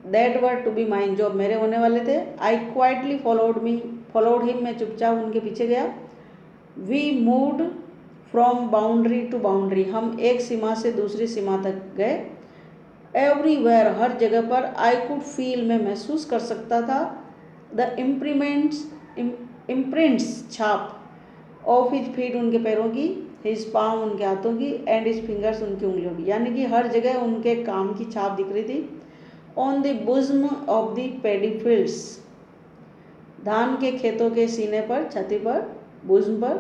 Speaker 1: that were to be mine, जो मेरे होने वाले थे। आई क्वाइटली फॉलोड हिम, मैं चुपचाप उनके पीछे गया। We moved from boundary to boundary, हम एक सीमा से दूसरी सीमा तक गए। एवरीवेयर, हर जगह पर, आई कुड फील, मैं महसूस कर सकता था, द इम्प्रिंट्स, छाप, ऑफ हिज फीट, उनके पैरों की, हिज पाम, उनके हाथों की, एंड हिज फिंगर्स, उनकी उंगलियों की, यानी कि हर जगह उनके काम की छाप दिख रही थी। On the bosom of the paddy fields, धान के खेतों के सीने पर, छाती पर, बुज्म पर,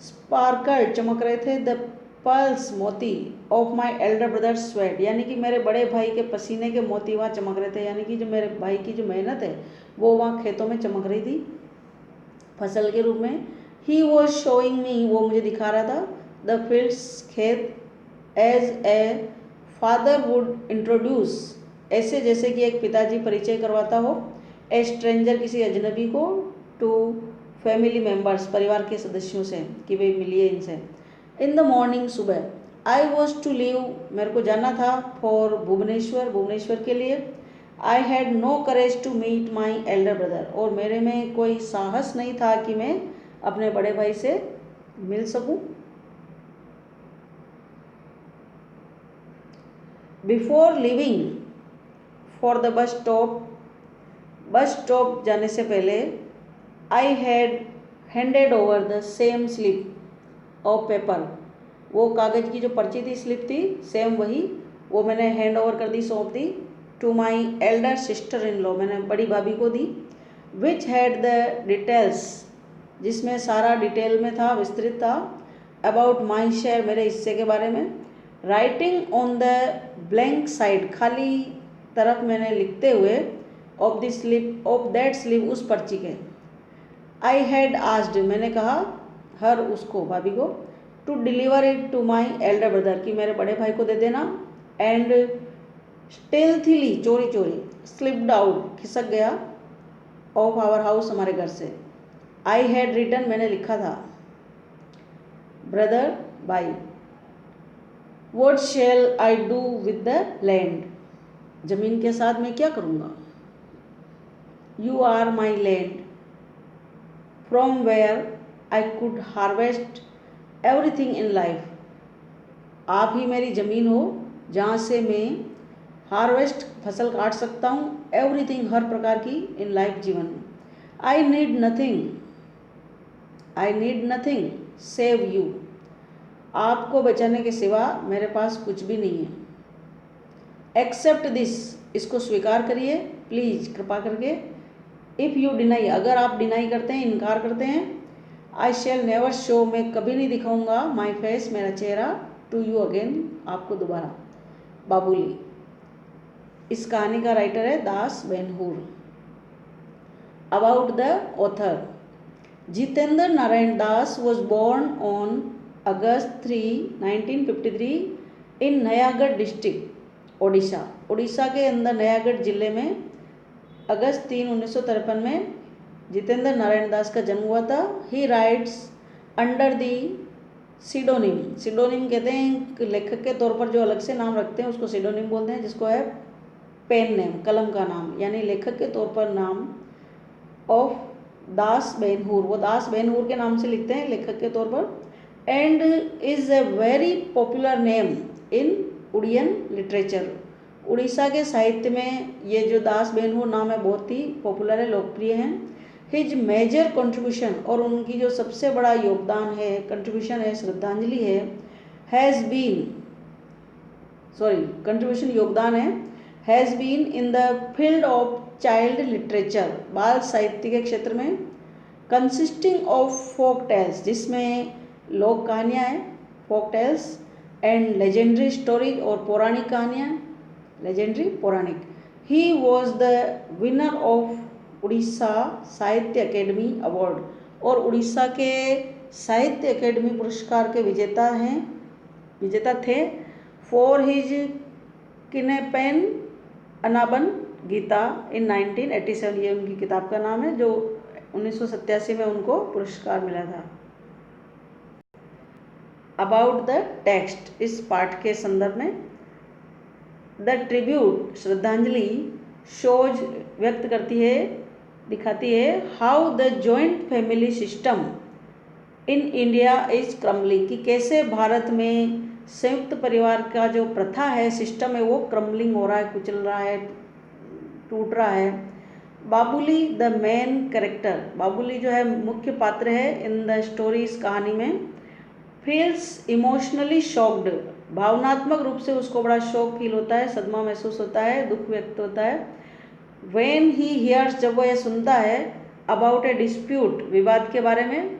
Speaker 1: स्पार्कल, चमक रहे थे, द पल्स, मोती, of my elder brother sweat, यानी कि मेरे बड़े भाई के पसीने के मोती वहाँ चमक रहे थे, यानी कि जो मेरे भाई की जो मेहनत है वो वहाँ खेतों में चमक रही थी फसल के रूप में। ही वॉज शोइंग मी, वो मुझे दिखा रहा था, द फील्ड्स, खेत, as a father would introduce, ऐसे जैसे कि एक पिताजी परिचय करवाता हो, ए स्ट्रेंजर, किसी अजनबी को, टू फैमिली मेम्बर्स, परिवार के सदस्यों से, कि वे मिलिए इनसे। इन द मॉर्निंग, सुबह, आई वॉज टू लीव, मेरे को जाना था, फॉर भुवनेश्वर के लिए। I had no courage to meet my elder brother, और मेरे में कोई साहस नहीं था कि मैं अपने बड़े भाई से मिल सकूं। Before living for the bus stop जाने से पहले I had handed over the same slip of paper, वो कागज़ की जो पर्ची थी, स्लिप थी, सेम वही, वो मैंने हैंड ओवर कर दी, सौंप दी। To my elder sister in law, मैंने बड़ी भाभी को दी। विच हैड द डिटेल्स, जिसमें सारा डिटेल में था, विस्तृत था। अबाउट माई शेयर, मेरे हिस्से के बारे में। Writing on the blank side, खाली तरफ मैंने लिखते हुए, of the slip, of that slip, उस पर्ची के। आई हैड आस्ड, मैंने कहा, हर, उसको, भाभी को, to deliver it to my elder brother, कि मेरे बड़े भाई को दे देना। एंड स्टेल्थीली, चोरी चोरी, स्लिप्ड आउट, खिसक गया, ऑफ आवर हाउस, हमारे घर से। आई हैड रिटन, मैंने लिखा था, ब्रदर, भाई, what shall I do with the land, जमीन के साथ मैं क्या करूँगा। You are my land from where I could harvest everything in life, आप ही मेरी ज़मीन हो जहाँ से मैं हार्वेस्ट, फसल काट सकता हूँ, एवरीथिंग, हर प्रकार की, इन लाइफ, जीवन में। I need nothing save you, आपको बचाने के सिवा मेरे पास कुछ भी नहीं है। एक्सेप्ट दिस, इसको स्वीकार करिए, प्लीज़, कृपा करके। इफ़ यू डिनाई, अगर आप डिनाई करते हैं, इनकार करते हैं। आई शैल नेवर शो, मैं कभी नहीं दिखाऊंगा, माई फेस, मेरा चेहरा, टू यू अगेन, आपको दोबारा। बाबुली, इस कहानी का राइटर है Das Benhur. About the author, Jitendra Narayan Das was born on August 3, 1953 in Nayagarh district, Odisha, Orissa के अंदर नयागढ़ जिले में अगस्त 3, 1953 में जितेंद्र नारायण दास का जन्म हुआ था। ही राइट्स अंडर दी सीडोनिम, सीडोनिम कहते हैं लेखक के तौर पर जो अलग से नाम रखते हैं उसको सीडोनिम बोलते हैं, जिसको है पेन नेम, कलम का नाम, यानी लेखक के तौर पर नाम, ऑफ दास बेनहूर, वो दास बेनहूर के नाम से लिखते हैं लेखक के तौर पर। And is a very popular name in उड़ियन लिटरेचर, उड़ीसा के साहित्य में ये जो दास बेनहूर नाम है बहुत ही पॉपुलर है, लोकप्रिय हैं। हिज मेजर कंट्रीब्यूशन, और उनकी जो सबसे बड़ा योगदान है, कंट्रीब्यूशन है, श्रद्धांजलि है, हैज़ बीन, सॉरी, कंट्रीब्यूशन योगदान है, has been in the field of child literature, बाल साहित्य के क्षेत्र में। कंसिस्टिंग ऑफ फोक टेल्स, जिसमें लोक कहानियाँ हैं, folk tales, and legendary stories, और पौराणिक कहानियाँ, लेजेंडरी, पौराणिक। He was the winner of Orissa Sahitya Academy award, और उड़ीसा के साहित्य अकेडमी पुरस्कार के विजेता थे। फॉर हिज किनेपेन अनाबन गीता इन 1987, ये उनकी किताब का नाम है, जो 1987 में उनको पुरस्कार मिला था। अबाउट द टेक्स्ट, इस पाठ के संदर्भ में। द ट्रिब्यूट, श्रद्धांजलि, शोज, व्यक्त करती है, दिखाती है, how the joint family system in India is crumbling, कि कैसे भारत में संयुक्त परिवार का जो प्रथा है, सिस्टम है, वो क्रम्बलिंग हो रहा है, कुचल रहा है, टूट रहा है। Babuli the main character, Babuli जो है मुख्य पात्र है इन द स्टोरी, इस कहानी में। फील्स इमोशनली शॉक्ड, भावनात्मक रूप से उसको बड़ा शौक फील होता है, सदमा महसूस होता है, दुख व्यक्त होता है। व्हेन ही हियर्स, जब वो यह सुनता है, अबाउट ए डिस्प्यूट, विवाद के बारे में,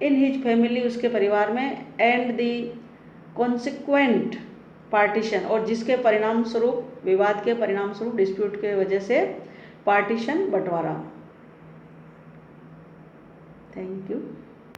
Speaker 1: इन हिज फैमिली, उसके परिवार में, एंड दी कॉन्सिक्वेंट पार्टीशन, और जिसके परिणाम स्वरूप, विवाद के परिणाम स्वरूप, डिस्प्यूट के वजह से पार्टीशन, बंटवारा। Thank you.